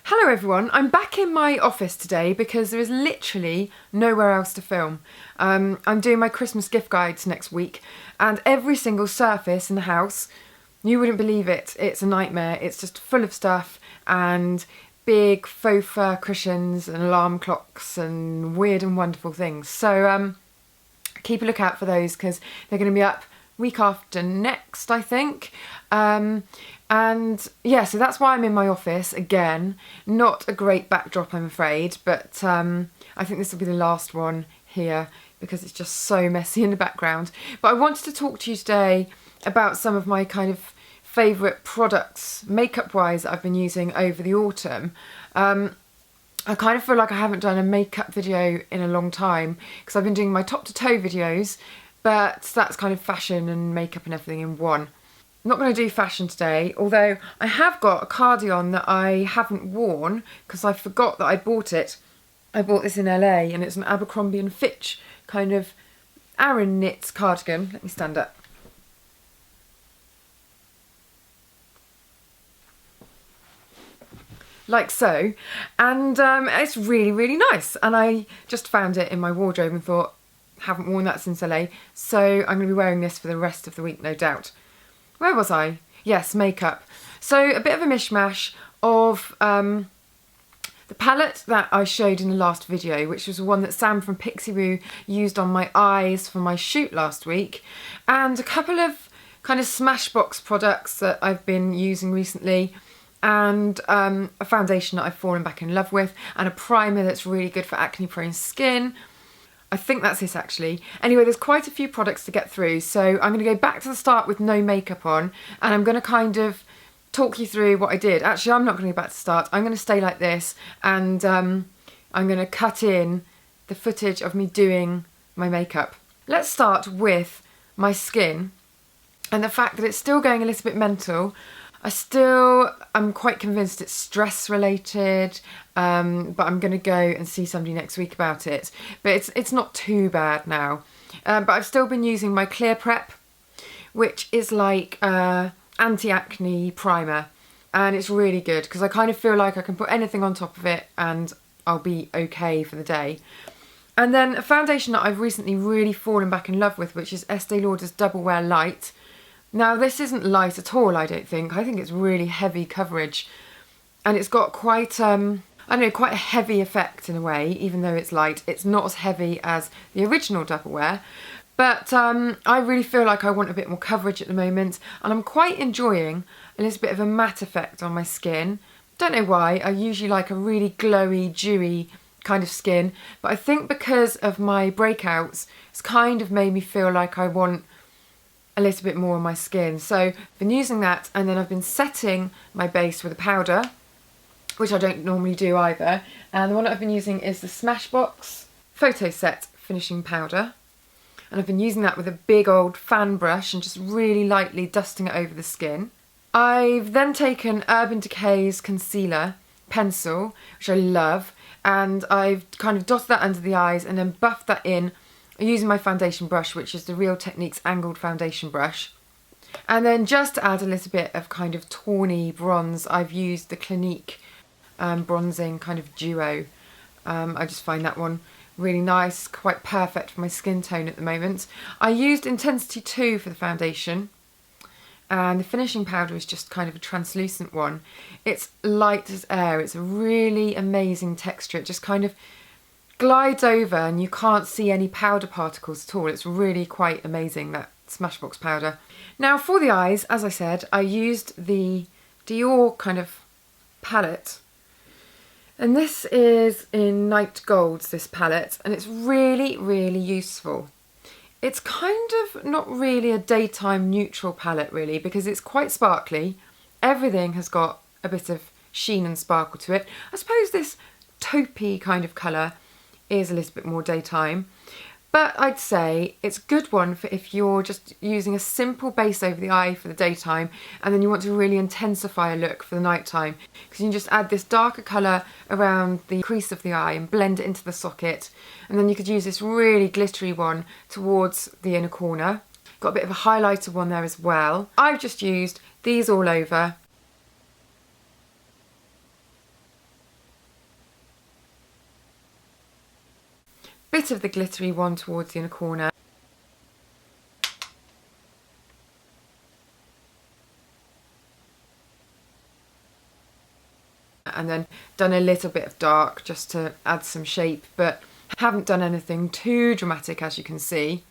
Hello everyone, I'm back in my office today because there is literally nowhere else to film. I'm doing my Christmas gift guides next week and every single surface in the house, you wouldn't believe it, it's a nightmare. It's just full of stuff and big faux fur cushions and alarm clocks and weird and wonderful things. So keep a lookout for those because they're going to be up week after next, I think. And yeah, so that's why I'm in my office again. Not a great backdrop, I'm afraid, but I think this will be the last one here because it's just so messy in the background. But I wanted to talk to you today about some of my kind of favourite products, makeup-wise, that I've been using over the autumn. I kind of feel like I haven't done a makeup video in a long time because I've been doing my top to toe videos, but that's kind of fashion and makeup and everything in one. I'm not going to do fashion today, although I have got a cardigan that I haven't worn because I forgot that I bought it. I bought this in LA and it's an Abercrombie and Fitch kind of Aran knits cardigan. Let me stand up. Like so, and it's really, really nice. And I just found it in my wardrobe and thought, haven't worn that since LA, so I'm going to be wearing this for the rest of the week, no doubt. Where was I? Yes, makeup. So a bit of a mishmash of the palette that I showed in the last video, which was the one that Sam from Pixie Woo used on my eyes for my shoot last week, and a couple of kind of Smashbox products that I've been using recently, and a foundation that I've fallen back in love with, and a primer that's really good for acne prone skin. I think that's it actually. Anyway, there's quite a few products to get through, so I'm going to go back to the start with no makeup on, and I'm going to kind of talk you through what I did. Actually, I'm not going to go back to start. I'm going to stay like this, and I'm going to cut in the footage of me doing my makeup. Let's start with my skin and the fact that it's still going a little bit mental. I'm quite convinced it's stress related, but I'm going to go and see somebody next week about it. But it's not too bad now. But I've still been using my Clear Prep, which is like anti-acne primer. And it's really good because I kind of feel like I can put anything on top of it and I'll be okay for the day. And then a foundation that I've recently really fallen back in love with, which is Estee Lauder's Double Wear Light. Now, this isn't light at all, I don't think. I think it's really heavy coverage. And it's got quite, I don't know, quite a heavy effect in a way, even though it's light. It's not as heavy as the original Double Wear. But I really feel like I want a bit more coverage at the moment. And I'm quite enjoying a little bit of a matte effect on my skin. Don't know why. I usually like a really glowy, dewy kind of skin. But I think because of my breakouts, it's kind of made me feel like I want a little bit more on my skin. So I've been using that, and then I've been setting my base with a powder, which I don't normally do either. And the one that I've been using is the Smashbox Photo Set Finishing Powder. And I've been using that with a big old fan brush and just really lightly dusting it over the skin. I've then taken Urban Decay's concealer pencil, which I love, and I've kind of dotted that under the eyes and then buffed that in using my foundation brush, which is the Real Techniques angled foundation brush. And then just to add a little bit of kind of tawny bronze, I've used the Clinique bronzing kind of duo. I just find that one really nice, quite perfect for my skin tone at the moment. I used Intensity 2 for the foundation, and the finishing powder is just kind of a translucent one. It's light as air. It's a really amazing texture. It just kind of glides over and you can't see any powder particles at all. It's really quite amazing, that Smashbox powder. Now for the eyes, as I said, I used the Dior kind of palette, and this is in Night Golds, this palette, and it's really, really useful. It's kind of not really a daytime neutral palette really, because it's quite sparkly. Everything has got a bit of sheen and sparkle to it. I suppose this taupey kind of colour is a little bit more daytime, but I'd say it's a good one for if you're just using a simple base over the eye for the daytime and then you want to really intensify a look for the nighttime, because you can just add this darker colour around the crease of the eye and blend it into the socket, and then you could use this really glittery one towards the inner corner. Got a bit of a highlighter one there as well. I've just used these all over. bit of the glittery one towards the inner corner. And then done a little bit of dark just to add some shape, but haven't done anything too dramatic, as you can see.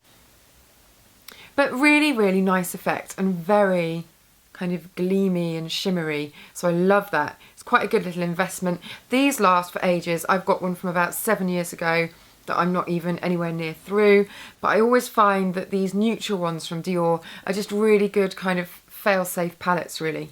But really, really nice effect and very kind of gleamy and shimmery. So I love that. It's quite a good little investment. These last for ages. I've got one from about 7 years ago that I'm not even anywhere near through. But I always find that these neutral ones from Dior are just really good kind of fail-safe palettes, really.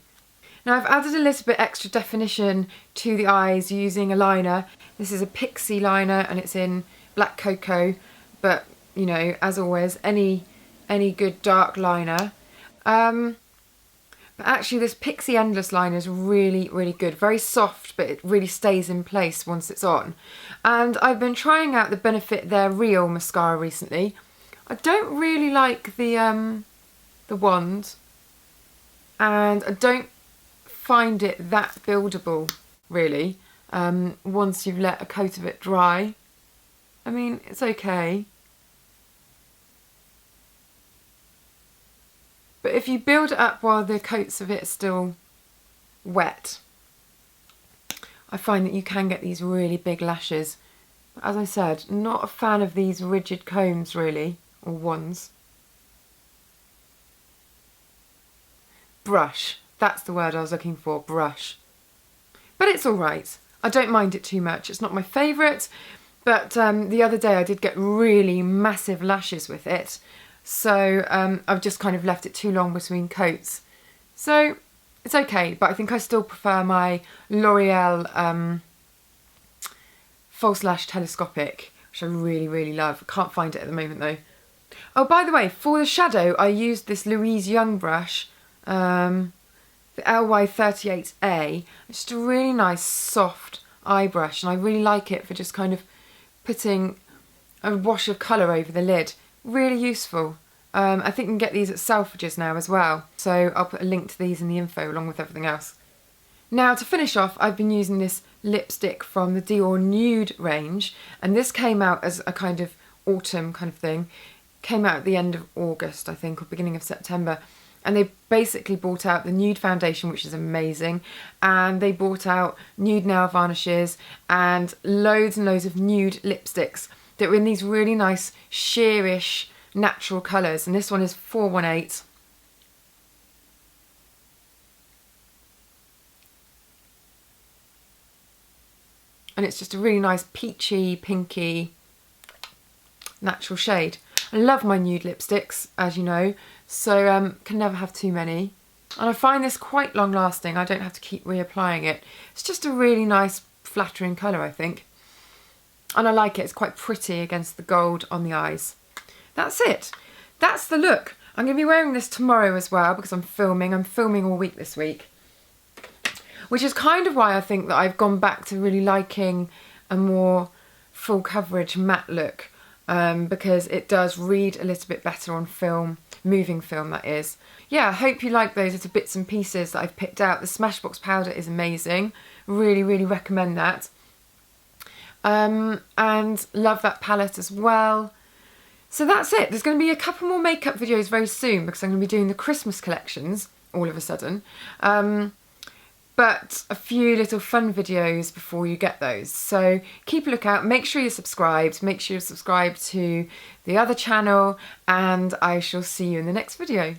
Now I've added a little bit extra definition to the eyes using a liner. This is a Pixie liner and it's in black cocoa, but you know, as always, any good dark liner. But actually this Pixie Endless liner is really, really good. Very soft, but it really stays in place once it's on. And I've been trying out the Benefit They're Real mascara recently. I don't really like the wand, and I don't find it that buildable, really, once you've let a coat of it dry. I mean, it's okay. But if you build it up while the coats of it are still wet, I find that you can get these really big lashes. But as I said, not a fan of these rigid combs really, or wands. Brush, that's the word I was looking for, brush. But it's alright, I don't mind it too much. It's not my favourite, but the other day I did get really massive lashes with it. So I've just kind of left it too long between coats. So it's okay, but I think I still prefer my L'Oreal False Lash Telescopic, which I really, really love. I can't find it at the moment though. Oh, by the way, for the shadow, I used this Louise Young brush, the LY38A. It's just a really nice, soft eye brush, and I really like it for just kind of putting a wash of colour over the lid. Really useful. I think you can get these at Selfridges now as well, so I'll put a link to these in the info along with everything else. Now to finish off, I've been using this lipstick from the Dior Nude range, and this came out as a kind of autumn kind of thing. Came out at the end of August, I think, or beginning of September, and they basically brought out the nude foundation, which is amazing, and they brought out nude nail varnishes and loads of nude lipsticks that were in these really nice sheerish natural colours, and this one is 418. And it's just a really nice peachy, pinky, natural shade. I love my nude lipsticks, as you know, so can never have too many. And I find this quite long lasting. I don't have to keep reapplying it. It's just a really nice, flattering colour, I think. And I like it. It's quite pretty against the gold on the eyes. That's it. That's the look. I'm going to be wearing this tomorrow as well because I'm filming. I'm filming all week this week. Which is kind of why I think that I've gone back to really liking a more full coverage matte look. Because it does read a little bit better on film, moving film that is. Yeah, I hope you like those little bits and pieces that I've picked out. The Smashbox powder is amazing. Really, really recommend that. And love that palette as well. So that's it. There's going to be a couple more makeup videos very soon because I'm going to be doing the Christmas collections all of a sudden. But a few little fun videos before you get those. So keep a lookout. Make sure you're subscribed. Make sure you're subscribed to the other channel, and I shall see you in the next video.